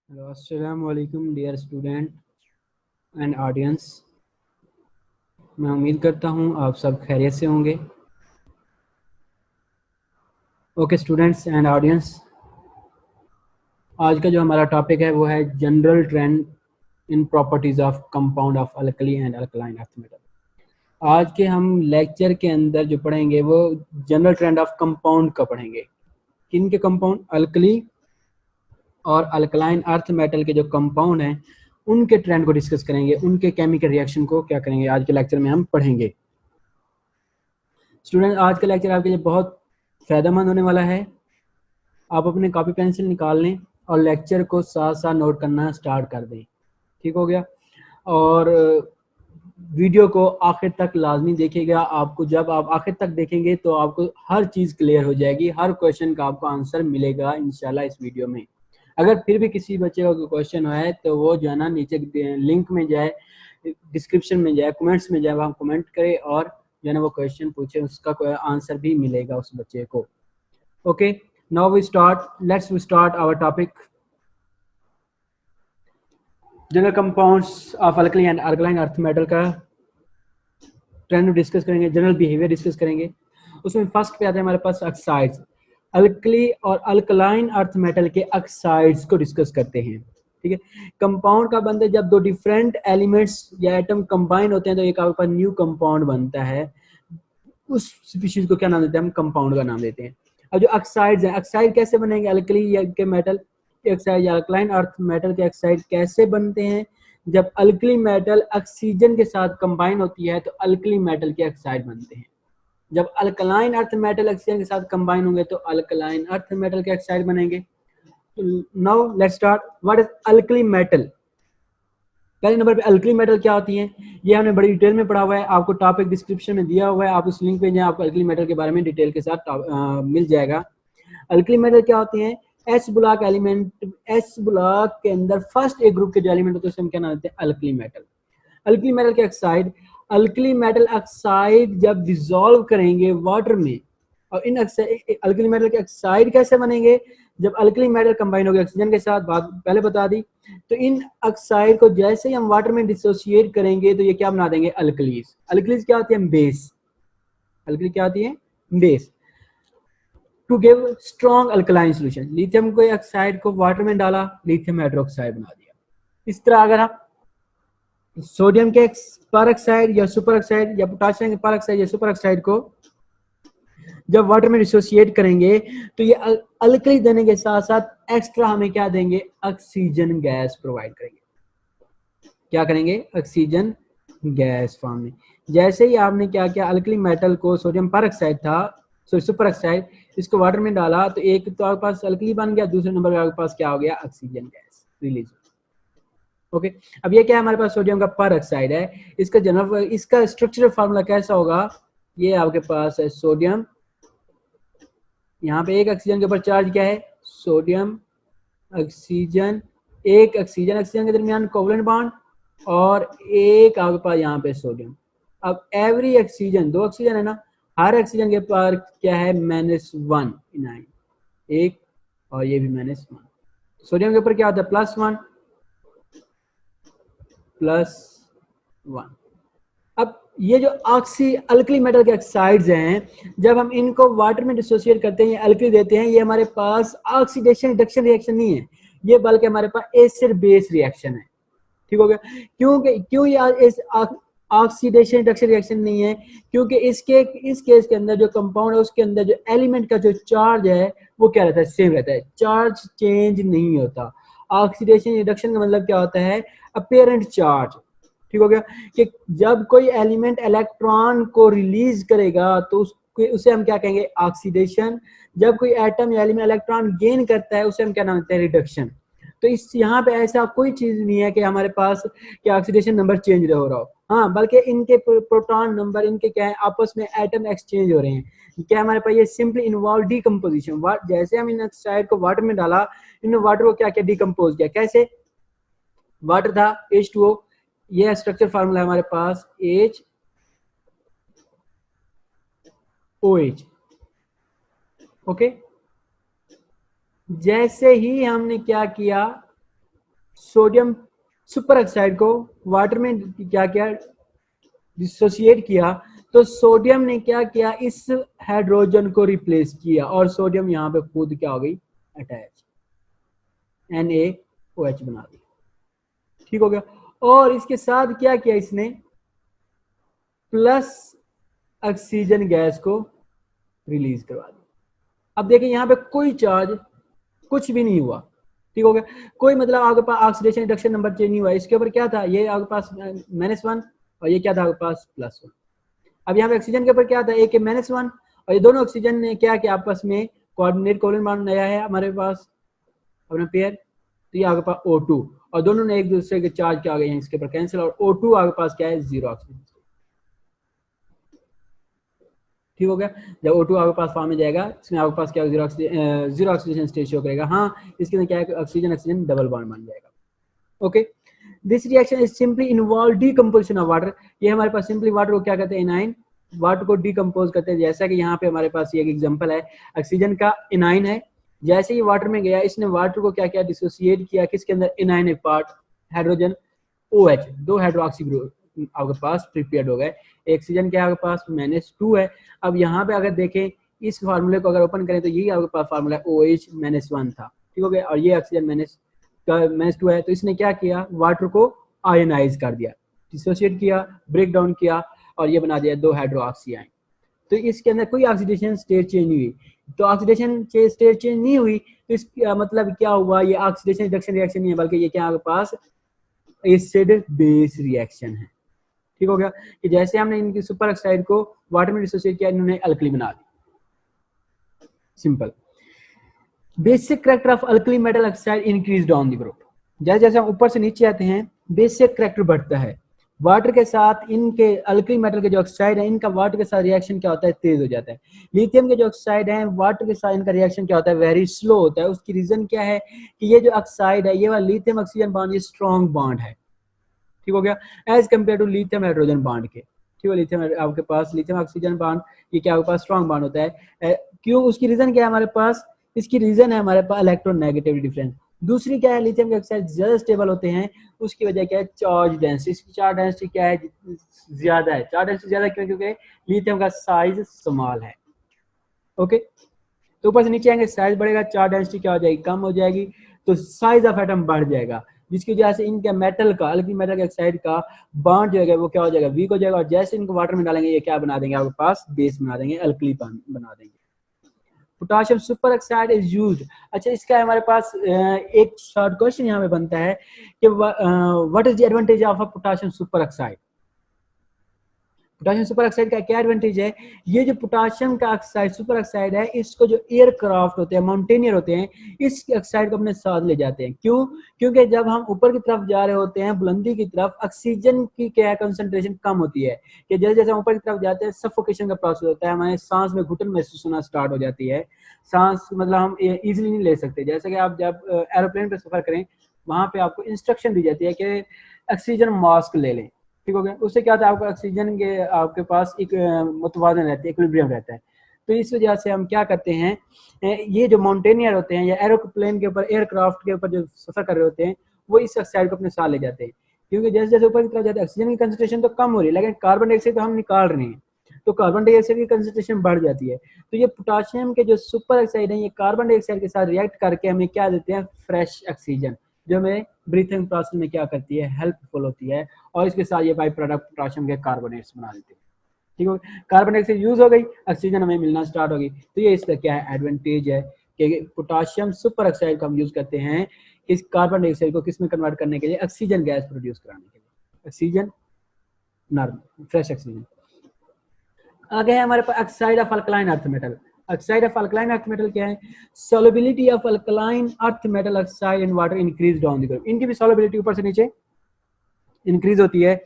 Hello अस्सलाम वालेकुम dear student and audience. मैं उम्मीद करता हूँ आप सब खैरियत से होंगे। ओके स्टूडेंट्स एंड ऑडियंस, आज का जो हमारा टॉपिक है वो है general trend in properties of compound of alkali and alkaline earth metal. आज के हम लेक्चर के अंदर जो पढ़ेंगे वो जनरल ट्रेंड ऑफ कंपाउंड का पढ़ेंगे। किन के कंपाउंड? अल्कली और अल्कलाइन अर्थ मेटल के जो कंपाउंड हैं उनके ट्रेंड को डिस्कस करेंगे, उनके केमिकल रिएक्शन को क्या करेंगे आज के लेक्चर में हम पढ़ेंगे। स्टूडेंट, आज का लेक्चर आपके लिए बहुत फ़ायदेमंद होने वाला है। आप अपने कॉपी पेंसिल निकाल लें और लेक्चर को साथ साथ नोट करना स्टार्ट कर दें। ठीक हो गया? और वीडियो को आखिर तक लाजमी देखिएगा। आपको जब आप आखिर तक देखेंगे तो आपको हर चीज़ क्लियर हो जाएगी, हर क्वेश्चन का आपको आंसर मिलेगा इंशाल्लाह इस वीडियो में। अगर फिर भी किसी बच्चे का कोई क्वेश्चन है तो वो जो है ना नीचे लिंक में जाए, डिस्क्रिप्शन में जाए, कमेंट्स में जाए, वहाँ कमेंट करे और जो है ना वो क्वेश्चन पूछे, उसका कोई आंसर भी मिलेगा उस बच्चे को। Okay, now we start, let's we start our topic. General compounds of alkali and alkaline earth metal का ट्रेंड डिस्कस करेंगे, जनरल बिहेवियर डिस्कस करेंगे। उसमें फर्स्ट पे आते हैं हमारे पास ऑक्साइड्स। अल्कली और अल्कलाइन अर्थ मेटल के ऑक्साइड्स को डिस्कस करते हैं। ठीक है, कंपाउंड का बनते जब दो डिफरेंट एलिमेंट्स या एटम कंबाइन होते हैं तो एक आपके पास न्यू कंपाउंड बनता है। उस स्पीशीज को क्या नाम देते हैं? हम कंपाउंड का नाम देते हैं। अब जो ऑक्साइड्स हैं, ऑक्साइड कैसे बनेंगे? अल्कली के मेटल के ऑक्साइड या अल्कलाइन अर्थ मेटल के ऑक्साइड कैसे बनते हैं? जब अल्कली मेटल ऑक्सीजन के साथ कंबाइन होती है तो अल्कली मेटल के ऑक्साइड बनते हैं। जब अल्कलाइन अर्थ मेटल ऑक्सीजन के साथ कंबाइन होंगे तो अल्कलाइन अर्थ मेटल के ऑक्साइड बनेंगे। Now let's start, what is alkali metal? पहले नंबर पे अल्कली मेटल क्या होती हैं, ये हमने बड़ी डिटेल में पढ़ा हुआ है, आपको टॉपिक डिस्क्रिप्शन में दिया हुआ है, आप उस लिंक पे जाएं, आपको अल्कली मेटल के बारे में डिटेल के साथ मिल जाएगा। अल्कली मेटल क्या होती हैं? S block element, S block के अंदर फर्स्ट एक ग्रुप के जो एलिमेंट होते हैं उसे हम क्या नाम देते हैं? Alkali metal. अल्कली मेटल के ऑक्साइड, अल्कली मेटल ऑक्साइड जब डिसॉल्व करेंगे वाटर में, और इन अल्कली मेटल के ऑक्साइड कैसे बनेंगे? जब अल्कली मेटल कंबाइन हो गए ऑक्सीजन के साथ, बात पहले बता दी। तो इन ऑक्साइड को जैसे ही हम वाटर में डिसोसिएट करेंगे तो ये क्या बना देंगे? अल्कलीज। अल्कलीज क्या होती है? बेस। अल्कली क्या होती है? Base. To give strong alkaline solution, lithium को ऑक्साइड को वाटर में डाला, लिथियम हाइड्रोक्साइड बना दिया। इस तरह अगर हम सोडियम के पर ऑक्साइड या सुपर ऑक्साइड या पोटाशियम के पर ऑक्साइड या सुपर ऑक्साइड को जब वाटर में डिसोसिएट करेंगे तो ये अल्कली देने के साथ साथ एक्स्ट्रा हमें क्या देंगे? ऑक्सीजन गैस प्रोवाइड करेंगे। क्या करेंगे? ऑक्सीजन गैस फॉर्म में। जैसे ही आपने क्या किया, अल्कली मेटल को, सोडियम पर ऑक्साइड था, सॉरी सुपर ऑक्साइड, इसको वाटर में डाला तो एक तो आपके पास अल्कली बन गया, दूसरे नंबर पे आपके पास क्या हो गया? Oxygen gas release. ओके, अब ये क्या है? हमारे पास सोडियम का पर ऑक्साइड है, इसका जनरल, इसका स्ट्रक्चरल फार्मूला कैसा होगा? ये आपके पास है सोडियम, यहाँ पे एक ऑक्सीजन के ऊपर चार्ज क्या है? सोडियम, ऑक्सीजन, एक ऑक्सीजन ऑक्सीजन के दरमियान कोवलेंट बॉन्ड, और एक आपके पास यहाँ पे सोडियम। अब एवरी ऑक्सीजन, दो ऑक्सीजन है ना, हर ऑक्सीजन के पास क्या है? -1 इनाइन, एक, और ये भी -1। सोडियम के ऊपर क्या होता है? +1 +1। अब ये जो ऑक्सी अल्कली मेटल के ऑक्साइड्स हैं, जब हम इनको वाटर में डिसोसिएट करते हैं, अल्कली देते हैं, ये हमारे पास ऑक्सीडेशन रिडक्शन रिएक्शन नहीं है, ये बल्कि हमारे पास एसिड बेस रिएक्शन है। ठीक हो गया? क्यों ये इस ऑक्सीडेशन रिडक्शन रिएक्शन नहीं है? क्योंकि इसके इस केस के अंदर जो कंपाउंड है उसके अंदर जो एलिमेंट का जो चार्ज है वो क्या रहता है? सेम रहता है, चार्ज चेंज नहीं होता। ऑक्सीडेशन रिडक्शन का मतलब क्या होता है? Apparent charge. ठीक हो गया? कि जब कोई एलिमेंट इलेक्ट्रॉन को रिलीज करेगा तो उसे हम क्या कहेंगे? ऑक्सीडेशन। जब कोई एटम या एलिमेंट इलेक्ट्रॉन गेन करता है उसे हम क्या नाम देते हैं? रिडक्शन। तो इस यहाँ पे ऐसा कोई चीज नहीं है कि हमारे पास कि ऑक्सीडेशन नंबर चेंज हो रहा हो, हाँ, बल्कि इनके प्रोटॉन नंबर, इनके क्या है, आपस में एटम एक्सचेंज हो रहे हैं। क्या हमारे पास ये सिंपली इन्वॉल्व डीकम्पोजिशन, जैसे हम इन ऑक्साइड को वाटर में डाला, इन वाटर को क्या किया? डीकम्पोज किया। कैसे? वाटर था H2O, ये स्ट्रक्चर फार्मूला है हमारे पास HOH। ओके, जैसे ही हमने क्या किया, सोडियम सुपर ऑक्साइड को वाटर में क्या किया, डिसोसिएट किया, तो सोडियम ने क्या किया, इस हाइड्रोजन को रिप्लेस किया और सोडियम यहाँ पे खुद क्या हो गई, अटैच, NaOH बना दी। ठीक हो गया। और इसके साथ क्या किया इसने, प्लस ऑक्सीजन गैस को रिलीज करवा दी। अब देखिए यहाँ पे कोई चार्ज कुछ भी नहीं हुआ। ठीक हो गया, कोई मतलब आपके पास ऑक्सीडेशन रिडक्शन नंबर चेंज नहीं हुआ। इसके ऊपर क्या था, ये आपके पास -1 और ये क्या था आपके पास +1। अब यहाँ पे ऑक्सीजन के ऊपर क्या था, एक -1 और ये दोनों ऑक्सीजन ने क्या किया आपस में कोऑर्डिनेट कोवलेंट बॉन्ड नया है हमारे पास अपना पेयर, तो ये आपके पास O2 और दोनों ने एक दूसरे के चार्ज क्या आ गए हैं इसके ऊपर कैंसिल, और O2 आपके पास क्या है, 0 ऑक्सीजन। ठीक हो गया, जब O2 आपके पास फॉर्म में जाएगा इसमें आपके पास क्या 0 ऑक्सीजन स्टेट शो करेगा। हाँ, इसके अंदर क्या है, ऑक्सीजन ऑक्सीजन डबल बॉन्ड बन जाएगा। Okay, this reaction is simply involve decomposition of water. ये हमारे पास सिंपली वाटर को क्या कहते हैं, एनाइन, वाटर को डीकम्पोज करते हैं। जैसा कि यहाँ पे हमारे पास ये एक एग्जांपल है, ऑक्सीजन का एनाइन है, जैसे ही वाटर में गया इसने वाटर को क्या किया, डिसोसिएट किया, किसके अंदर, एनाइन एक part, hydrogen OH, 2 hydroxy group आपके पास प्रिपेयर्ड हो गए। ऑक्सीजन क्या आपके पास -2 है। अब यहाँ पे अगर देखें इस फार्मूले को अगर ओपन करें तो यही आपके पास फार्मूला OH -1 था। ठीक हो गया, और ये ऑक्सीजन -2 है, तो इसने क्या किया, वाटर को आयनाइज कर दिया, डिसोसिएट किया, ब्रेक डाउन किया और ये बना दिया 2 हाइड्रोक्सी आयन। तो इसके अंदर कोई ऑक्सीडेशन स्टेट चेंज नहीं हुई। तो ऑक्सीडेशन स्टेट चेंज नहीं हुई तो इसका मतलब क्या हुआ, ये ऑक्सीडेशन रिडक्शन रिएक्शन नहीं है, बल्कि ये क्या आपके पास एसिड बेस रिएक्शन है। ठीक हो गया, कि जैसे हमने इनकी सुपर ऑक्साइड को वाटर में डिसोसिएट किया, इन्होंने अल्कली बना दी। Simple. Basic character of alkali metal oxide increase down the group. जैसे जैसे हम ऊपर से नीचे आते हैं बेसिक करैक्टर बढ़ता है। वाटर के साथ इनके अल्कली मेटल के जो ऑक्साइड है इनका वाटर के साथ रिएक्शन क्या होता है, तेज हो जाता है। लिथियम के जो ऑक्साइड है वाटर के साथ इनका रिएक्शन क्या होता है, वेरी स्लो होता है। उसकी रीजन क्या है कि ये जो ऑक्साइड है ये वाला लिथियम ऑक्सीजन बॉन्ड ये स्ट्रॉन्ग बॉन्ड है। ठीक हो गया, as compare to lithium hydrogen bond के। ठीक है, लिथियम आपके पास लिथियम ऑक्सीजन बॉन्ड ये क्या आपके पास स्ट्रॉन्ग बॉन्ड होता है। क्यों, उसकी रीजन क्या है हमारे पास, इसकी रीजन है हमारे पास इलेक्ट्रोनेगेटिव डिफरेंस। दूसरी क्या है, लिथियम के ऑक्साइड ज्यादा स्टेबल होते हैं, उसकी वजह क्या है, चार्ज डेंसिटी। इसकी चार्ज डेंसिटी क्या है, ज्यादा है। चार्ज डेंसिटी ज्यादा क्यों, क्योंकि लिथियम का साइज स्मॉल है। ओके, तो ऊपर से नीचे आएंगे साइज बढ़ेगा, चार्ज डेंसिटी क्या हो जाएगी, कम हो जाएगी, तो साइज ऑफ एटम बढ़ जाएगा, जिसकी वजह से इनका मेटल का अल्कली मेटल के ऑक्साइड का बॉन्ड जो है वो क्या हो जाएगा, वीक हो जाएगा। और जैसे इनको वाटर में डालेंगे ये क्या बना देंगे आपके पास, बेस बना देंगे, अल्कली बना देंगे। Potassium super oxide is used. अच्छा, इसका हमारे पास एक शॉर्ट क्वेश्चन यहाँ पे बनता है कि what is the advantage of a potassium super oxide. Potassium super oxide का क्या एडवांटेज है, ये जो पोटाशियम का ऑक्साइड सुपर ऑक्साइड है इसको जो एयरक्राफ्ट होते हैं, माउंटेनियर होते हैं, इस ऑक्साइड को अपने साथ ले जाते हैं। क्यों, क्योंकि जब हम ऊपर की तरफ जा रहे होते हैं बुलंदी की तरफ, ऑक्सीजन की क्या कंसंट्रेशन कम होती है, कि जैसे जैसे हम ऊपर की तरफ जाते हैं सफोकेशन का प्रोसेस होता है, हमारे सांस में घुटन महसूस होना स्टार्ट हो जाती है, सांस मतलब हम इजीली नहीं ले सकते। जैसे कि आप जब एरोप्लेन पर सफर करें वहां पे आपको इंस्ट्रक्शन दी जाती है कि ऑक्सीजन मास्क ले लें। ठीक हो गया, उससे क्या होता है आपका ऑक्सीजन के आपके पास एक मुतवाजन रहता है, इक्विलिब्रियम रहता है। तो इस वजह से हम क्या करते हैं, ये जो माउंटेनियर होते हैं या एरोप्लेन के ऊपर एयरक्राफ्ट के ऊपर जो सफर कर रहे होते हैं वो इस ऑक्साइड को अपने साथ ले जाते हैं, क्योंकि जैसे जैसे ऊपर की तरफ जाते हैं ऑक्सीजन की कंसंट्रेशन तो कम हो रही है लेकिन कार्बन डाइऑक्साइड तो हम निकाल रहे हैं, तो कार्बन डाइऑक्साइड की कंसंट्रेशन बढ़ जाती है। तो ये पोटाशियम के जो सुपर ऑक्साइड है ये कार्बन डाइऑक्साइड के साथ रिएक्ट करके हमें क्या देते हैं, फ्रेश ऑक्सीजन, जो हमें ब्रीथिंग प्रोसेस में क्या करती है, हेल्पफुल होती है। और इसके साथ ये बाई प्रोडक्ट पोटाशियम के कार्बोनेट्स बना देते हैं। ठीक है, कार्बन डाइऑक्साइड यूज हो गई, ऑक्सीजन हमें मिलना स्टार्ट होगी। तो ये इसका क्या है, एडवांटेज है कि पोटाशियम सुपर ऑक्साइड को हम यूज करते हैं इस कार्बन डाइऑक्साइड को किस में कन्वर्ट करने के लिए, ऑक्सीजन गैस प्रोड्यूस कराने के लिए, ऑक्सीजन नॉर्मल फ्रेश ऑक्सीजन। आगे है हमारे पास oxide of alkaline earth metal. Oxide of alkaline earth metal क्या है, solubility of alkaline earth metal oxide in water increase down the group. इनकी भी सॉल्युबिलिटी ऊपर से नीचे इंक्रीज होती है।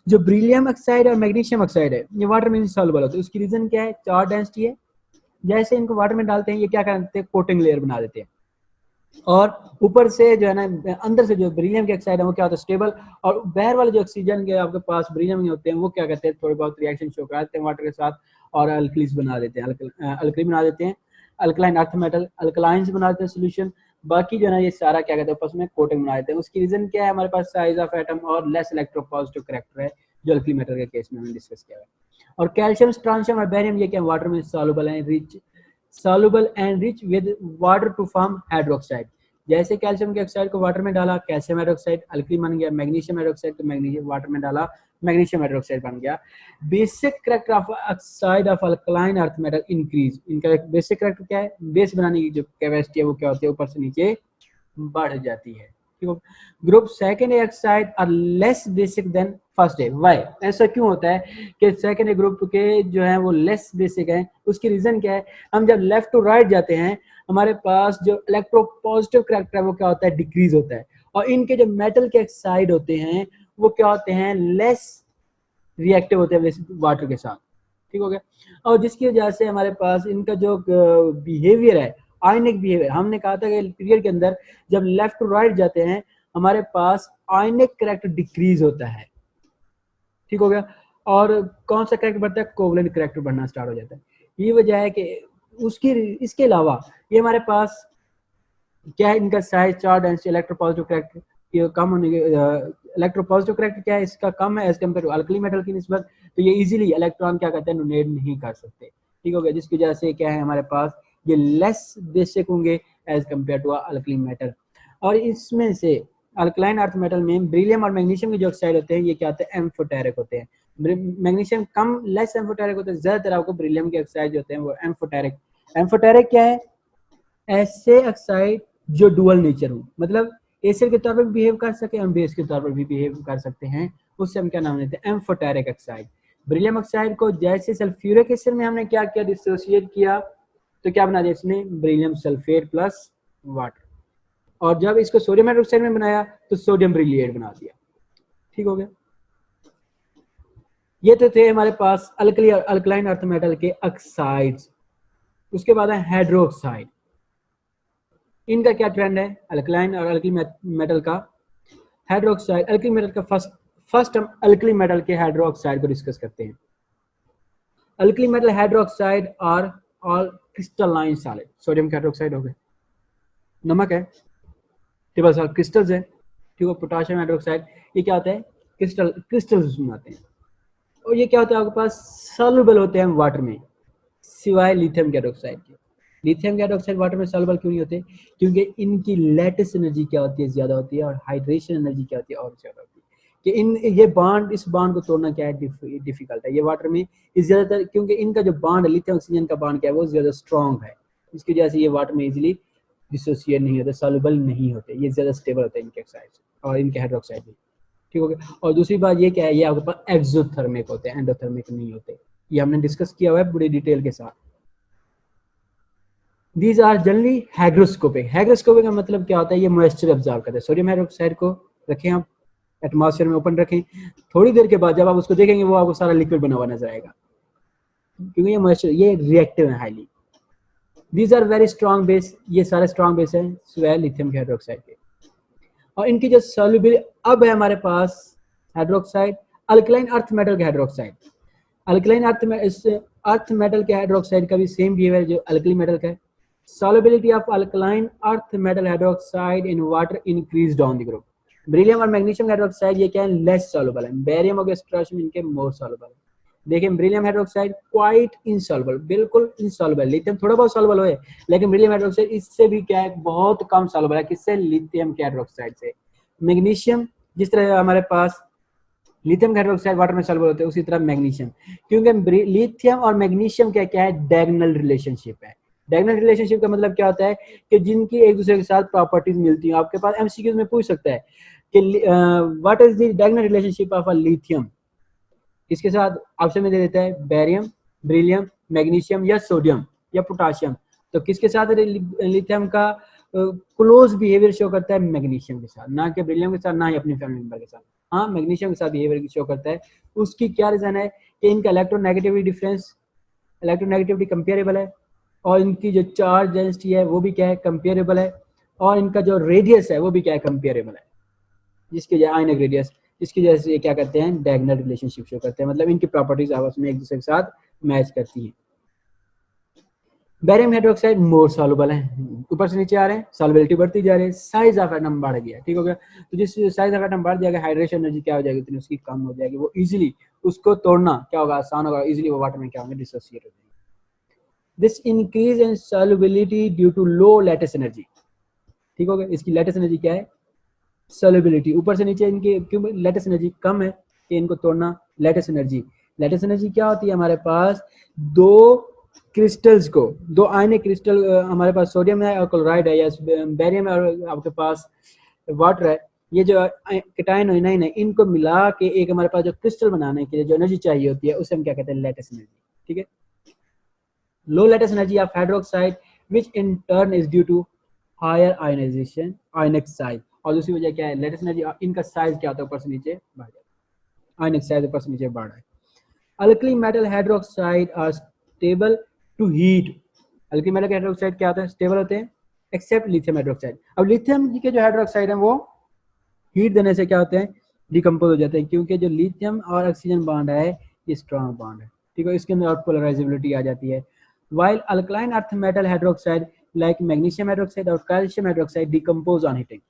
जो ब्रिलियम ऑक्साइड और मैग्नीशियम ऑक्साइड है ये वाटर में सॉल्युबल होते हैं, उसकी रीजन क्या है, चार्ज डेंसिटी है। जैसे इनको वाटर में डालते हैं ये क्या करते हैं, कोटिंग लेयर बना देते हैं, और ऊपर से जो है ना अंदर से जो ब्रिलियम के ऑक्साइड है वो क्या होता है, स्टेबल, और बाहर वाले जो ऑक्सीजन के आपके पास ब्रिलियम होते हैं वो क्या करते हैं, थोड़े बहुत रिएक्शन शो कराते हैं वाटर के साथ और अल्कलीज बना देते हैं, अल्कली बना देते हैं, अल्कलाइन अर्थ मेटल अल्कलाइंस बना देते हैं सोल्यूशन। बाकी जो है ना ये सारा क्या कहते हैं आपस में कोटिंग बना देते हैं। उसकी रीजन क्या है, हमारे पास साइज ऑफ एटम और लेस इलेक्ट्रोपॉजिटिव करैक्टर है, जो अल्कली मेटल के केस में हमने डिस्कस किया है। और कैल्शियम, स्ट्रांशियम और बेरियम ये क्या वाटर में सॉल्युबल है, rich soluble and rich with water to form hydroxide. जैसे कैल्शियम के ऑक्साइड को वाटर में डाला, कैल्शियम हाइड्रोक्साइड अल्कली बन गया, मैग्नीशियम हाइड्रोक्साइड तो मैग्नीशियम वाटर में डाला, मैग्नीशियम हाइड्रोक्साइड बन गया। Basic character of oxide of alkaline earth metal increase. इनका बेसिक करैक्टर क्या है, बेस बनाने की जो कैपेसिटी है वो क्या होती है, ऊपर से नीचे बढ़ जाती है। ठीक है। Group second oxide are less basic than first है। वाई ऐसा क्यों होता है कि सेकेंड ग्रुप के जो है वो लेस बेसिक है? उसकी रीजन क्या है, हम जब लेफ्ट टू राइट जाते हैं हमारे पास जो इलेक्ट्रोपॉजिटिव करैक्टर है वो क्या होता है, डिक्रीज होता है। और इनके जो मेटल के ऑक्साइड होते हैं वो क्या होते हैं, लेस रिएक्टिव होते हैं वाटर के साथ। ठीक हो गया। और जिसकी वजह से हमारे पास इनका जो बिहेवियर है, आयनिक बिहेवियर, हमने कहा था कि पीरियड के अंदर जब लेफ्ट टू राइट जाते हैं हमारे पास आयनिक करैक्टर डिक्रीज होता है। ठीक हो गया। और कौन सा करैक्टर बढ़ता है, कोवलेंट करैक्टर बढ़ना स्टार्ट हो जाता है। ये वजह है कि उसकी इसके अलावा ये हमारे पास क्या है, इनका size, charge, density, electropositive character ये कम होने के इलेक्ट्रोपॉजिटिव करैक्टर क्या है, इसका कम है as compare to alkali metal की निस्बत, तो ये इजीली इलेक्ट्रॉन क्या कहते हैं, डोनेट नहीं कर सकते। ठीक हो गया। जिसकी वजह से क्या है हमारे पास ये लेस बेसिक होंगे as compare to alkali metal. और इसमें से अल्कलाइन अर्थ मेटल में ब्रिलियम और मैग्नीशियम के जो ऑक्साइड होते हैं ये क्या होते हैं, एम्फोटेरिक होते हैं। मैग्नीशियम कम लेस एम्फोटेरिक होते हैं, ज्यादातर आपको ब्रिलियम के ऑक्साइड जो होते हैं वो एम्फोटेरिक। एम्फोटेरिक क्या है, ऐसे ऑक्साइड जो डुअल नेचर हो, मतलब एसिड के तौर पर बिहेव कर सके हम बेस के तौर पर भी बिहेव कर सकते हैं, उससे हम क्या नाम लेते हैं, एम्फोटेरिक ऑक्साइड। ब्रिलियम ऑक्साइड को जैसे सल्फ्यूरिक एसिड में हमने क्या किया, डिसोसिएट किया, तो क्या बना दिया इसमें, ब्रिलियम सल्फेट प्लस वाटर। और जब इसको सोडियम हाइड्रोक्साइड में बनाया तो सोडियम ब्रिलिएट बना दिया। ठीक हो गया। ये तो थे हमारे पास अल्कलाइन अर्थ मेटल के ऑक्साइड्स। उसके बाद है हाइड्रोक्साइड। इनका क्या ट्रेंड है, अल्कलाइन और अल्कली मेटल का। हाइड्रोक्साइड अल्कली मेटल का फर्स्ट हम अल्कली मेटल के हाइड्रोक्साइड को डिस्कस करते हैं। अल्कली मेटल हाइड्रोक्साइड और all crystalline solid, sodium hydroxide हो गए, नमक है, टेबल सॉल्ट क्रिस्टल्स है। ठीक है। पोटाशियम हाइड्रोक्साइड ये क्या होता है, क्रिस्टल्स बनाते हैं। और ये क्या होता है आपके पास, सॉल्युबल होते हैं वाटर में, सिवाय लिथियम हाइड्रोक्साइड के। लिथियम हाइड्रोक्साइड वाटर में सॉल्युबल क्यों नहीं होते, क्योंकि इनकी लैटिस एनर्जी क्या होती है, ज्यादा होती है, और हाइड्रेशन एनर्जी क्या होती है, और ज्यादा होती है। कि इन ये बॉन्ड, इस बॉन्ड को तोड़ना क्या है, डिफिकल्ट है ये वाटर में। इस ज्यादातर क्योंकि इनका जो बॉन्ड लिथियम ऑक्सीजन का बॉन्ड क्या है वो ज्यादा स्ट्रॉन्ग है, इसकी वजह से ये वाटर में इजिली डिसोसिएट नहीं होते, सॉल्युबल नहीं होते, ये ज्यादा स्टेबल होते हैं इनके ऑक्साइड और इनके हाइड्रोक्साइड भी। ठीक हो गया। और दूसरी बात ये क्या है, ये आपके पास एक्सोथर्मिक होते हैं, एंडोथर्मिक नहीं होते। ये हमने डिस्कस किया हुआ है बड़ी डिटेल के साथ। These are generally hygroscopic. Hygroscopic का मतलब क्या होता है, ये मॉइस्चर ऑब्जॉर्व करते हैं। सोडियम हाइड्रोक्साइड को रखें आप एटमॉस्फेयर में ओपन रखें, थोड़ी देर के बाद जब आप उसको देखेंगे वो आपको सारा लिक्विड बना हुआ नजर आएगा, क्योंकि ये मॉइस्चर, ये रिएक्टिव है highly. These are very strong base, ये सारे स्ट्रॉन्ग बेस हैं सिवाय लिथियम हाइड्रोक्साइड के। और इनकी जो सॉल्युबिलिटी अब है हमारे पास हाइड्रोक्साइड, अल्कलाइन अर्थ मेटल के हाइड्रोक्साइड। अल्कलाइन अर्थ मेटल के हाइड्रोक्साइड का भी सेम बिहेवियर जो अल्कली मेटल का है। solubility of alkaline earth metal hydroxide in water increased on the group। Beryllium और मैग्नीशियम हाइड्रोक्साइड ये क्या है, लेस सॉल्युबल है। बेरियम और स्ट्रांशियम इनके मोर सॉल्युबल है। देखिए बेरिलियम हाइड्रोक्साइड क्वाइट इनसॉल्युबल, बिल्कुल इनसॉल्युबल। लिथियम थोड़ा बहुत सॉल्युबल है, लेकिन बेरिलियम हाइड्रोक्साइड इससे भी क्या है, बहुत कम सॉल्युबल है। किससे, लिथियम के हाइड्रोक्साइड से। मैग्नीशियम जिस तरह हमारे पास लिथियम हाइड्रोक्साइड वाटर में सॉल्युबल होते हैं, उसी तरह मैग्नीशियम, क्योंकि लिथियम और मैग्नीशियम क्या क्या है, डायगोनल रिलेशनशिप है। डायगोनल रिलेशनशिप का मतलब क्या होता है कि जिनकी एक दूसरे के साथ प्रॉपर्टीज मिलती हैं। आपके पास एमसीक्यूज में पूछ सकता है कि what is the diagonal relationship of a lithium, इसके साथ ऑप्शन में दे देता है बेरियम, ब्रिलियम, मैग्नीशियम या सोडियम या पोटाशियम। तो किसके साथ लिथियम का क्लोज बिहेवियर शो करता है, मैग्नीशियम के साथ, ना कि ब्रिलियम के साथ, ना ही अपने फैमिली मेंबर के साथ। हाँ मैग्नीशियम के साथ बिहेवियर शो करता है। उसकी क्या रीजन है कि इनका इलेक्ट्रोनेगेटिविटी डिफरेंस, इलेक्ट्रोनेगेटिविटी कंपेरेबल है, और इनकी जो चार्ज डेंसिटी है वो भी क्या है, कंपेरेबल है, और इनका जो रेडियस है वो भी क्या है, कंपेरेबल है, जिसके वजह आयनिक रेडियस, जिसकी वजह से ये क्या करते हैं, डायगोनल रिलेशनशिप शो करते हैं। मतलब इनकी प्रॉपर्टीज आपस में एक दूसरे के साथ मैच करती हैं। बैरियम हाइड्रोक्साइड मोर सॉल्युबल है, ऊपर से नीचे आ रहे हैं, सॉल्युबिलिटी बढ़ती जा रही है, साइज ऑफ एटम बढ़ गया, ठीक हो गया। तो जिस साइज ऑफ एटम बढ़ जाएगा, हाइड्रेशन एनर्जी क्या हो जाएगी, उतनी उसकी कम हो जाएगी, वो इजीली उसको तोड़ना क्या होगा, आसान होगा, इजीली वो वाटर में क्या होंगे, डिसोसिएट हो जाएंगे। This increase in solubility due to low lattice energy, ठीक हो गया। इसकी लैटिस एनर्जी क्या है, सॉल्युबिलिटी, ऊपर से नीचे इनकी क्यों लैटिस एनर्जी कम है कि इनको तोड़ना, लैटिस एनर्जी। लैटिस एनर्जी क्या होती है, हमारे पास दो क्रिस्टल्स को, दो आयनिक क्रिस्टल, हमारे पास सोडियम है और क्लोराइड है, या बैरियम है और आपके पास वाटर है, ये जो केटायन और एनाइन है, इनको मिला के एक हमारे पास जो क्रिस्टल बनाने के लिए जो एनर्जी चाहिए होती है, उसे हम क्या कहते हैं, लैटिस एनर्जी, ठीक है। Low lattice energy of hydroxide which in turn is due to higher ionisation, ionic size, और दूसरी वजह क्या है, लैटिस एनर्जी, इनका साइज क्या होता है, ऊपर से नीचे बढ़ जाता है, आयनिक साइज ऊपर से नीचे बढ़ रहा है। Alkali metal hydroxide are stable to heat, alkali metal hydroxide क्या होता है, स्टेबल होते हैं, एक्सेप्ट लिथियम हाइड्रोक्साइड। अब लिथियम के जो हाइड्रोक्साइड है वो हीट देने से क्या होते हैं, डिकम्पोज हो जाते हैं, क्योंकि जो लिथियम और ऑक्सीजन बॉन्ड है ये स्ट्रॉन्ग बॉन्ड है, ठीक है, इसके अंदर पोलराइजेबिलिटी आ जाती है। While alkaline earth metal hydroxide like magnesium hydroxide और calcium hydroxide decompose on heating,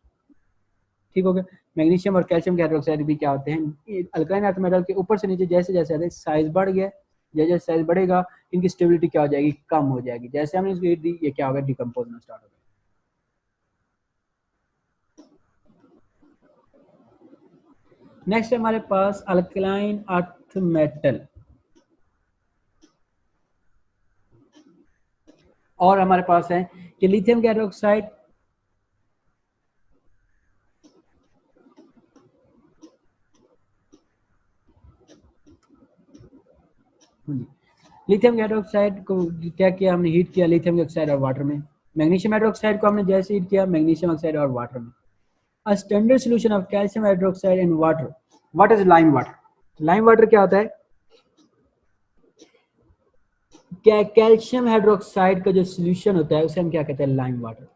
ठीक हो गया। मैग्नीशियम और कैल्शियम के हाइड्रोक्साइड भी क्या होते हैं, अल्कलाइन अर्थ मेटल के ऊपर से नीचे जैसे जैसे साइज बढ़ गया, जैसे जैसे साइज बढ़ेगा इनकी स्टेबिलिटी क्या हो जाएगी, कम हो जाएगी, जैसे हमने इसको हीट दी ये क्या होगा, डिकम्पोज होना स्टार्ट होगा। नेक्स्ट है हमारे पास अल्कलाइन अर्थ मेटल, और हमारे पास है कि लिथियम हाइड्रोक्साइड, लिथियम हाइड्रोक्साइड को क्या किया हमने, हीट किया लिथियम ऑक्साइड और वाटर में। मैग्नीशियम हाइड्रोक्साइड को हमने जैसे हीट किया मैग्नीशियम ऑक्साइड और वाटर में। A standard solution of calcium hydroxide in water, what is lime water, lime water क्या होता है, क्या कैल्शियम हाइड्रोक्साइड का जो सॉल्यूशन होता है उसे हम क्या कहते हैं, lime water.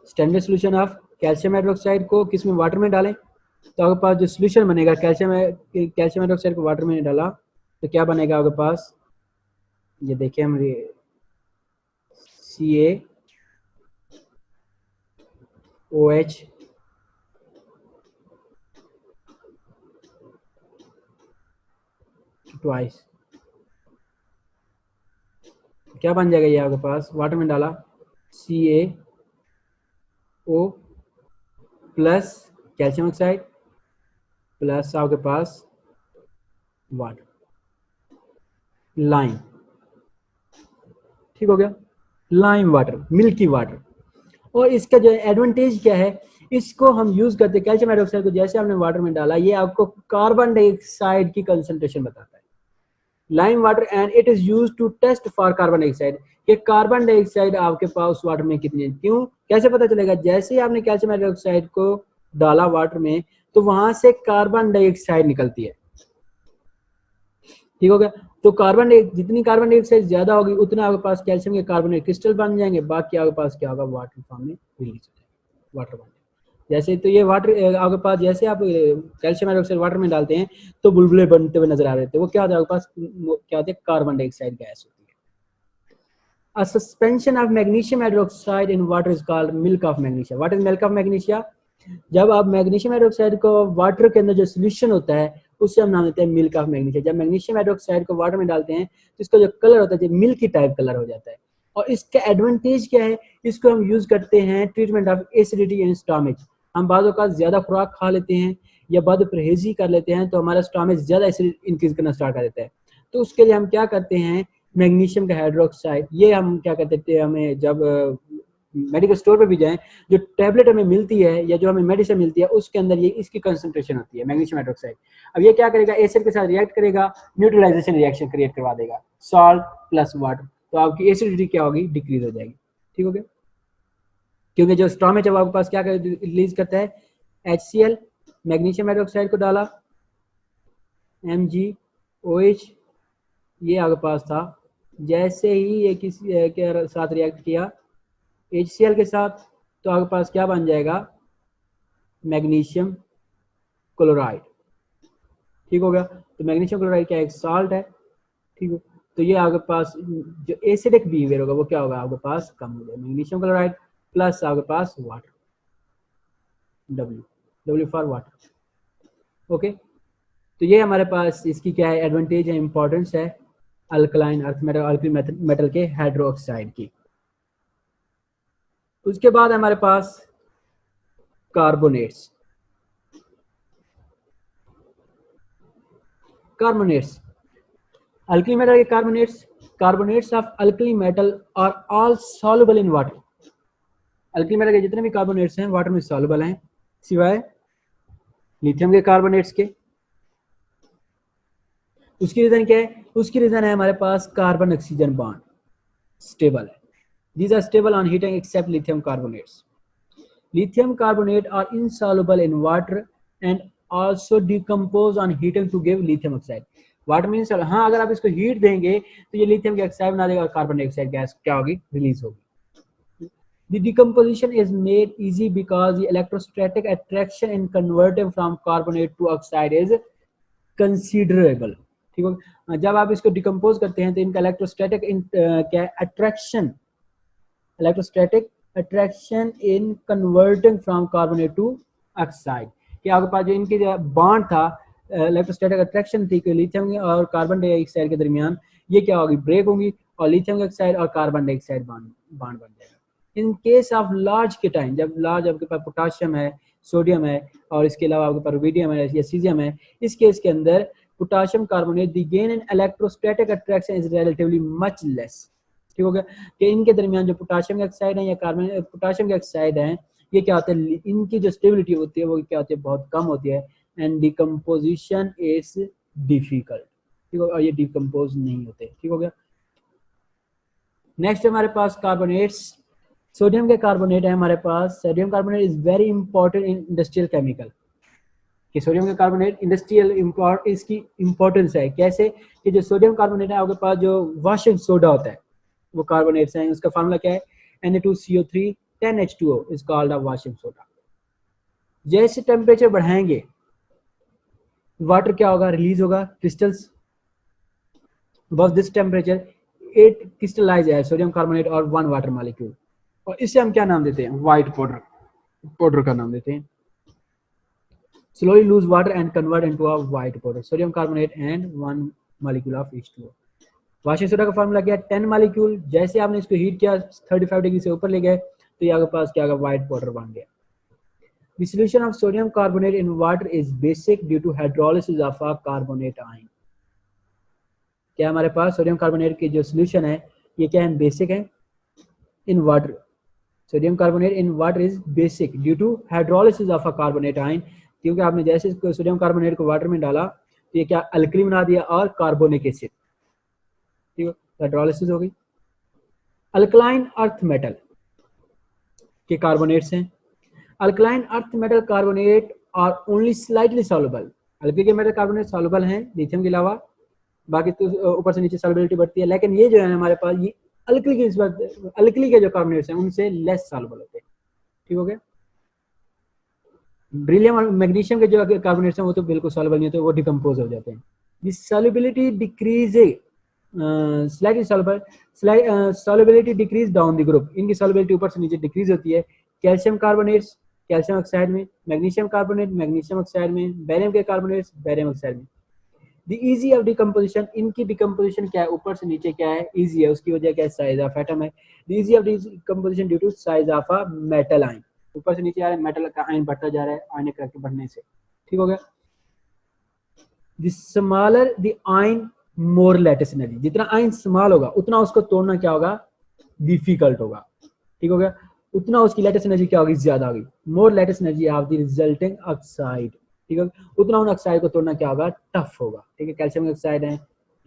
Standard solution of calcium hydroxide को किसमें, वाटर में डालें, तो आपके पास जो सॉल्यूशन बनेगा, कैल्शियम हाइड्रोक्साइड को वाटर में डाला तो क्या बनेगा आपके पास, ये देखिए हम CaOH ट्वाइस, क्या बन जाएगा ये आपके पास, वाटर में डाला CaO plus calcium oxide plus आपके पास वाटर, लाइम, ठीक हो गया, लाइम वाटर, मिल्की वाटर। और इसका जो एडवांटेज क्या है, इसको हम यूज करते हैं, कैल्शियम हाइड्रोक्साइड को जैसे हमने वाटर में डाला ये आपको कार्बन डाइऑक्साइड की कंसंट्रेशन बताता है, lime water, and it is use to test for carbon dioxide, कि कार्बन डाइऑक्साइड आपके पास उस वाटर में कितनी है, क्यों कैसे पता चलेगा, जैसे ही आपने कैल्शियम हाइड्रोक्साइड को डाला वाटर में तो वहां से कार्बन डाइऑक्साइड निकलती है, ठीक हो गया। तो जितनी कार्बन डाइऑक्साइड ज्यादा होगी उतना आपके पास कैल्शियम के कार्बोनेट क्रिस्टल बन जाएंगे, बाकी आपके पास क्या होगा, वाटर फॉर्म में रिलीज हो जाएगा, वाटर बन जाएगा। जैसे तो ये वाटर आपके पास, जैसे आप कैल्शियम हाइड्रोक्साइड वाटर में डालते हैं तो बुलबुले बनते हुए नजर आ रहे थे, वो क्या होता है आपके पास, क्या होता है, कार्बन डाइऑक्साइड गैस होती है। A suspension of magnesium hydroxide in water is called milk of magnesia. What is milk of magnesia? जब आप मैग्नीशियम हाइड्रोक्साइड को वाटर के अंदर जो सोल्यूशन होता है उससे हम नाम देते हैं मिल्क ऑफ मैग्नीशिया। जब मैग्नीशियम हाइड्रोक्साइड को वाटर में डालते हैं तो इसका जो कलर होता है मिल्की टाइप कलर हो जाता है। और इसका एडवांटेज क्या है, इसको हम यूज करते हैं treatment of acidity and stomach. हम बाज़ औक़ात ज्यादा खुराक खा लेते हैं या बाद परहेजी कर लेते हैं तो हमारा स्टमक ज्यादा एसिड इंक्रीज करना स्टार्ट कर देता है, तो उसके लिए हम क्या करते हैं, मैग्नीशियम का हाइड्रोक्साइड, ये हम क्या कहते हैं, हमें जब मेडिकल स्टोर पे भी जाएं, जो टैबलेट हमें मिलती है या जो हमें मेडिसिन मिलती है उसके अंदर ये इसकी कंसंट्रेशन होती है मैग्नीशियम हाइड्रोक्साइड। अब ये क्या करेगा, एसिड के साथ रिएक्ट करेगा, न्यूट्रलाइजेशन रिएक्शन क्रिएट करवा देगा, सॉल्ट प्लस वाटर, तो आपकी एसिडिटी क्या होगी, डिक्रीज हो जाएगी, ठीक हो गया। क्योंकि जो स्ट्रॉम है जब आपके पास क्या रिलीज करता है, HCl, मैग्नीशियम हाइड्रोक्साइड को डाला, MgOH, ये आपके पास था, जैसे ही ये किसी के साथ रिएक्ट किया HCl के साथ तो आपके पास क्या बन जाएगा, मैग्नीशियम क्लोराइड, ठीक हो गया। तो मैग्नीशियम क्लोराइड क्या एक साल्ट है, ठीक है। तो ये आपके पास जो एसिडिक बिहेवियर होगा वो क्या होगा, आपके पास कम हो जाएगा। मैग्नीशियम क्लोराइड प्लस आपके पास water, W for water. Okay, तो ये हमारे पास इसकी क्या है, एडवांटेज है, इंपॉर्टेंस है alkaline earth metal, alkali metal के हाइड्रोक्साइड की। उसके बाद हमारे पास कार्बोनेट्स। कार्बोनेट्स, अल्कली मेटल के carbonates, carbonates of alkali metal are all soluble in water. Alkali metal के जितने भी कार्बोनेट्स हैं वाटर में सॉल्युबल हैं, सिवाय लिथियम के कार्बोनेट्स के। उसकी रीजन क्या है, उसकी रीजन है हमारे पास कार्बन ऑक्सीजन बॉन्ड स्टेबल है। These are stable on heating except lithium carbonates. Lithium carbonate are insoluble in water and also decompose on heating to give lithium oxide. Water means हाँ, अगर आप इसको हीट देंगे तो ये लिथियम के oxide बना देगा और कार्बन डाइऑक्साइड गैस क्या होगी, रिलीज होगी। The decomposition is made easy because the electrostatic attraction in converting from carbonate to oxide is considerable. ठीक है, जब आप इसको डिकम्पोज करते हैं तो इनका इलेक्ट्रोस्टैटिक क्या attraction, electrostatic attraction in converting from carbonate to oxide, कि आपके पास जो इनकी जो बॉन्ड था, इलेक्ट्रोस्टैटिक अट्रैक्शन थी कि लिथियम और कार्बन डाइऑक्साइड के दरमियान, ये क्या होगी, ब्रेक होंगी और लिथियम ऑक्साइड और कार्बन डाइऑक्साइड बॉन्ड बन जाएगा। इन केस ऑफ लार्ज के टाइम, जब लार्ज आपके पास पोटाशियम है, सोडियम है और इसके अलावा आपके पास रुबिडियम है या सीजियम है, इस केस के अंदर potassium carbonate the gain in electrostatic attraction is relatively much less. ठीक हो गया, कि इनके दरमियान जो पोटाशियम के ऑक्साइड है या कार्बन पोटाशियम के ऑक्साइड हैं, ये क्या होता है, इनकी जो स्टेबिलिटी होती है वो क्या होती है, बहुत कम होती है एंड डिकम्पोजिशन इज डिफिकल्ट। ठीक हो, और ये डिकम्पोज नहीं होते। ठीक हो गया। नेक्स्ट हमारे पास कार्बोनेट्स, सोडियम के कार्बोनेट है हमारे पास। Sodium carbonate is very important in industrial chemical, कि सोडियम का कार्बोनेट इंडस्ट्रियल इसकी इंपॉर्टेंस है। कैसे, कि जो सोडियम कार्बोनेट है आपके पास जो वॉशिंग सोडा होता है वो कार्बोनेट्स हैं, उसका फार्मूला क्या है, Na2CO3 10H2O is called a washing soda. जैसे टेम्परेचर बढ़ाएंगे वाटर क्या होगा, रिलीज होगा crystals. Above this temperature 8 crystallize है सोडियम कार्बोनेट और 1 वाटर मॉलिक्यूल, और इससे हम क्या नाम देते हैं, व्हाइट पाउडर, पाउडर का नाम देते हैं। Slowly lose water and convert into a white powder, sodium carbonate and 1 molecule of H2O। Washing soda का फार्मूला क्या है, 10 मॉलिक्यूल। जैसे आपने इसको हीट किया 35 डिग्री से ऊपर ले गए तो ये आपके पास क्या होगा, व्हाइट पाउडर बन गया। The solution of sodium carbonate in water is basic due to hydrolysis of a carbonate ion। क्या हमारे पास सोडियम कार्बोनेट की जो सोल्यूशन है ये क्या है, बेसिक है in water. Sodium carbonate in water is basic due to hydrolysis of a carbonate ion, क्योंकि आपने जैसे सोडियम कार्बोनेट को वाटर में डाला तो ये क्या अल्कली बना दिया और कार्बोनिक एसिड। ठीक है, हाइड्रोलिसिस हो गई। अल्कलाइन अर्थ मेटल के कार्बोनेट्स हैं। Alkaline earth metal carbonate are only slightly soluble. Alkali के मेटल कार्बोनेट सॉल्युबल हैं लिथियम के अलावा, बाकी तो ऊपर से नीचे सॉल्युबिलिटी बढ़ती है, लेकिन ये जो है हमारे पास ये अल्कली के जो कार्बोनेट्स हैं उनसे लेस सॉल्युबल होते हैं। ठीक हो गया। बेरिलियम और मैग्नीशियम के जो कार्बोनेट्स हैं वो तो बिल्कुल सॉल्युबल नहीं होते, वो डिकम्पोज हो जाते हैं। This solubility decrease slightly solubility decrease down the group, इनकी सॉल्युबिलिटी ऊपर से नीचे डिक्रीज होती है। कैल्शियम कार्बोनेट्स कैल्शियम ऑक्साइड में, मैग्नीशियम कार्बोनेट मैग्नीशियम ऑक्साइड में, बेरियम के कार्बोनेट्स बेरियम ऑक्साइड में। द इजी ऑफ डिकम्पोजिशन, इनकी डिकम्पोजिशन क्या है, ऊपर से नीचे क्या है, इजी है। उसकी वजह क्या है, साइज ऑफ एटम है। The easy of decomposition due to size of a metal ion, ऊपर से नीचे आ रहा है, मेटल का आयन बढ़ता जा रहा है आयनिक करके बढ़ने से। ठीक हो गया। The smaller the ion more lattice energy, जितना आयन स्मॉल होगा उतना उसको तोड़ना क्या होगा, डिफिकल्ट होगा। ठीक हो गया, उतना उसकी लैटिस एनर्जी क्या होगी, ज्यादा होगी। More lattice energy of the resulting oxide, ठीक है, उतना उन ऑक्साइड को तोड़ना क्या होगा, टफ होगा। ठीक है, कैल्शियम के ऑक्साइड है,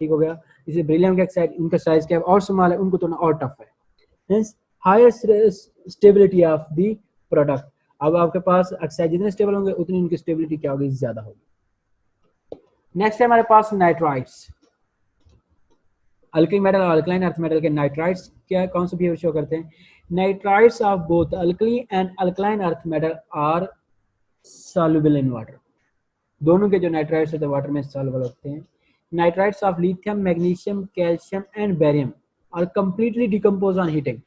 ठीक हो गया। जैसे बेरिलियम के ऑक्साइड, उनका साइज क्या है, और स्मॉल है, उनको तोड़ना और टफ है। Hence higher stability of the product. अब आपके पास ऑक्साइड जितने स्टेबल होंगे उतनी उनकी स्टेबिलिटी क्या होगी, ज्यादा होगी। नेक्स्ट है हमारे पास नाइट्राइट्स। अल्कली मेटल और अल्कलाइन अर्थ मेटल के नाइट्राइट्स क्या कौन से बिहेवियर शो करते हैं। Nitrites of both alkali and alkaline earth metal are soluble in water. दोनों के जो नाइट्राइट्स होते हैं वाटर में सॉल्युबल होते हैं। Nitrides of lithium, magnesium, calcium and barium are completely decompose on heating.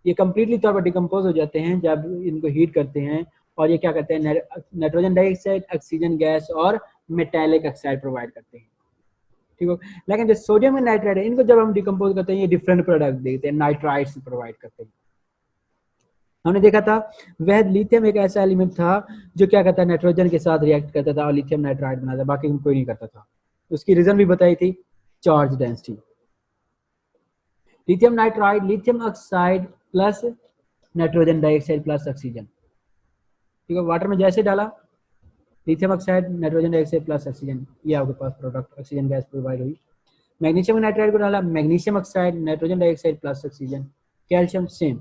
ये कंप्लीटली तौर पर डिकम्पोज हो जाते हैं जब इनको हीट करते हैं, और ये क्या करते हैं, नाइट्रोजन डाइऑक्साइड, ऑक्सीजन गैस और मेटालिक ऑक्साइड प्रोवाइड करते हैं। ठीक हो, लेकिन जो सोडियम नाइट्राइड है, इनको जब हम डिकम्पोज करते हैं ये डिफरेंट प्रोडक्ट देते हैं, नाइट्राइड्स प्रोवाइड करते हैं। हमने देखा था वह लिथियम एक ऐसा एलिमेंट था जो क्या करता है, नाइट्रोजन के साथ रिएक्ट करता था और लिथियम नाइट्राइड बनाता था, बाकी कोई नहीं करता था। उसकी रीजन भी बताई थी, charge density. Lithium nitride, lithium oxide plus nitrogen dioxide plus oxygen. ठीक है, वाटर में जैसे डाला lithium oxide, nitrogen dioxide plus oxygen, ये आपके पास प्रोडक्ट ऑक्सीजन गैस प्रोवाइड हुई। मैग्नीशियम नाइट्राइड को डाला, magnesium oxide, nitrogen dioxide plus oxygen. Calcium same.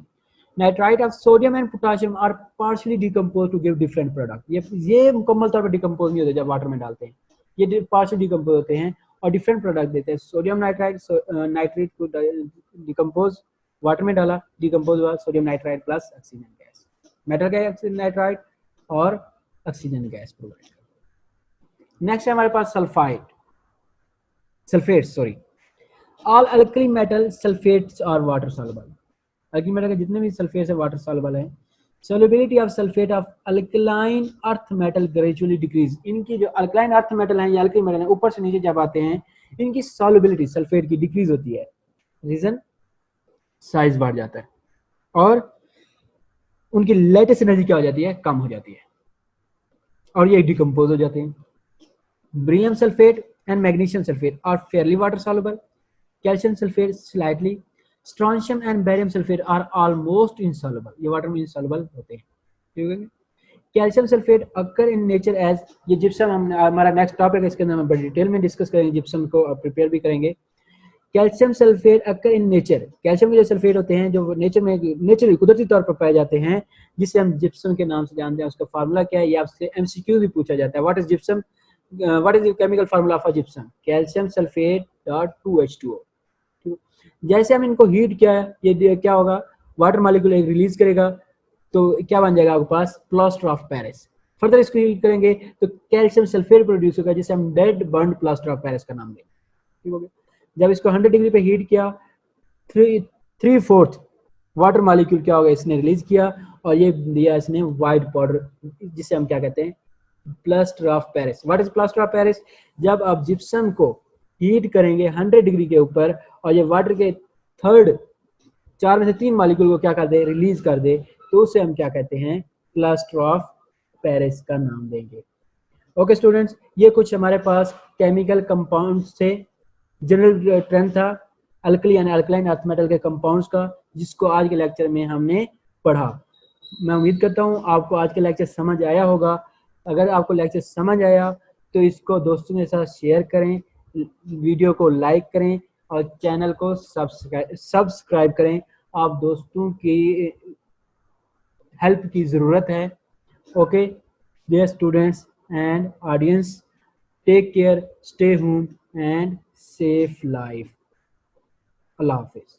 Nitride of sodium and potassium are partially decompose to give different product. ये मुकम्मल तौर पर डिकम्पोज नहीं होते जब वाटर में डालते हैं, ये पार्शियली डिकम्पोज होते हैं और डिफरेंट प्रोडक्ट देते हैं। सोडियम नाइट्राइड नाइट्रेट को डिकम्पोज वाटर में डाला, डिकम्पोज हुआ sodium nitride plus oxygen gas, metal gas nitride और ऑक्सीजन गैस प्रोवाइड। नेक्स्ट है हमारे पास sulphide, sulphates sorry. All alkali metal sulphates are water soluble. Alkali metal के जितने भी सल्फेट्स है वाटर सॉल्युबल है। Solubility of sulphate of alkaline earth metal gradually decrease. इनकी जो अल्कलाइन अर्थ मेटल है या अल्कली मेटल है, ऊपर से नीचे जब आते हैं इनकी सॉल्युबिलिटी सल्फेट की डिक्रीज होती है। रीजन, साइज बढ़ जाता है और उनकी लेटेस्ट एनर्जी क्या हो जाती है, कम हो जाती है और ये डिकम्पोज हो जाते हैं। Barium sulfate and magnesium sulfate are fairly water soluble. Calcium sulfate slightly. Strontium and barium sulfate are almost insoluble. ये वाटर में insoluble होते हैं। ठीक है। Calcium sulfate occur in nature as, ये जिप्सम हमारा नेक्स्ट टॉपिक है, इसके अंदर हम बड़ी डिटेल में डिस्कस करेंगे, जिप्सम को प्रिपेयर भी करेंगे। Calcium sulphate occur in nature. Calcium के जो सल्फेट होते हैं जो नेचर में नेचुरली कुदरती तौर पर पाए जाते हैं, जिसे हम जिप्सम के नाम से जानते हैं, उसका फार्मूला क्या है, ये आपसे एमसीक्यू भी पूछा जाता है। What is gypsum, what is the chemical formula for gypsum? Calcium sulfate dot 2H2O। जैसे हम इनको हीट किया, ये क्या होगा, वाटर मॉलिक्यूल एक रिलीज करेगा, तो क्या बन जाएगा आपके पास, प्लास्टर ऑफ पेरिस। फर्दर इसको हीट करेंगे तो कैल्शियम सल्फेट प्रोड्यूस होगा, जिसे हम dead burn plaster of Paris का नाम देंगे। ठीक हो गया। जब इसको 100 डिग्री पे हीट किया, 3/4 वाटर मॉलिक्यूल क्या होगा, इसने रिलीज किया और ये दिया इसने व्हाइट पाउडर, जिसे हम क्या कहते हैं, plaster of Paris. What is plaster of Paris? जब आप जिप्सम को हीट करेंगे 100 डिग्री के ऊपर और ये वाटर के 4 में से 3 मॉलिक्यूल को क्या कर दे, रिलीज कर दे, तो उसे हम क्या कहते हैं, प्लास्टर ऑफ पेरिस का नाम देंगे। ओके स्टूडेंट्स, ये कुछ हमारे पास केमिकल कंपाउंड से जनरल ट्रेंड था alkali and alkaline earth metal के कंपाउंड्स का, जिसको आज के लेक्चर में हमने पढ़ा। मैं उम्मीद करता हूँ आपको आज के लेक्चर समझ आया होगा। अगर आपको लेक्चर समझ आया तो इसको दोस्तों के साथ शेयर करें, वीडियो को लाइक करें और चैनल को सब्सक्राइब करें। आप दोस्तों की हेल्प की ज़रूरत है। Okay dear students and audience, take care, stay home and safe life. Allah हाफिज़।